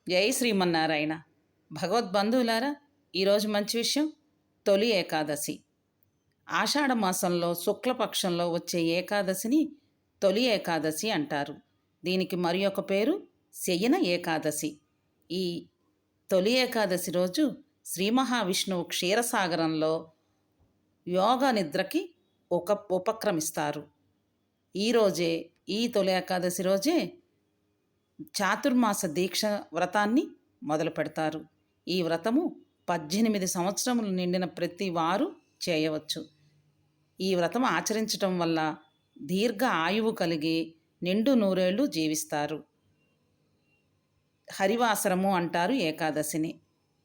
జై శ్రీమన్నారాయణ. భగవద్బంధువులారా, ఈరోజు మంచి విషయం. తొలి ఏకాదశి. ఆషాఢ మాసంలో శుక్లపక్షంలో వచ్చే ఏకాదశిని తొలి ఏకాదశి అంటారు. దీనికి మరి ఒక పేరు శయన ఏకాదశి. ఈ తొలి ఏకాదశి రోజు శ్రీ మహావిష్ణువు క్షీరసాగరంలో యోగ నిద్రకి ఉపక్రమిస్తారు. ఈరోజే, ఈ తొలి ఏకాదశి రోజే చాతుర్మాస దీక్ష వ్రతాన్ని మొదలు పెడతారు. ఈ వ్రతము 18 సంవత్సరములు నిండిన ప్రతి వారు చేయవచ్చు. ఈ వ్రతం ఆచరించటం వల్ల దీర్ఘ ఆయువు కలిగి నిండు నూరేళ్లు జీవిస్తారు. హరివాసరము అంటారు ఏకాదశిని.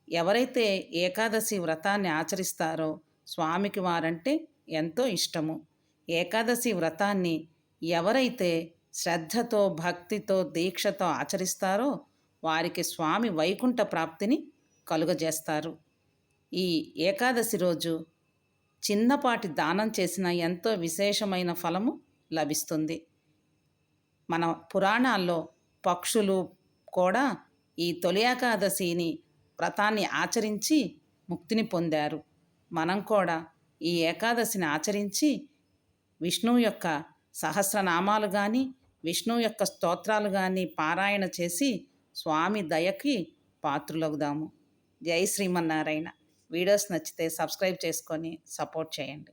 ఎవరైతే ఏకాదశి వ్రతాన్ని ఆచరిస్తారో స్వామికి వారంటే ఎంతో ఇష్టము. ఏకాదశి వ్రతాన్ని ఎవరైతే శ్రద్ధతో, భక్తితో, దీక్షతో ఆచరిస్తారో వారికి స్వామి వైకుంఠ ప్రాప్తిని కలుగజేస్తారు. ఈ ఏకాదశి రోజు చిన్నపాటి దానం చేసిన ఎంతో విశేషమైన ఫలము లభిస్తుంది. మన పురాణాల్లో పక్షులు కూడా ఈ తొలి ఏకాదశిని వ్రతాన్ని ఆచరించి ముక్తిని పొందారు. మనం కూడా ఈ ఏకాదశిని ఆచరించి విష్ణువు యొక్క సహస్రనామాలు కానీ, విష్ణువు యొక్క స్తోత్రాలు కానీ పారాయణ చేసి స్వామి దయకి పాత్రులవుదాము. జై శ్రీమన్నారాయణ. వీడియోస్ నచ్చితే సబ్స్క్రైబ్ చేసుకొని సపోర్ట్ చేయండి.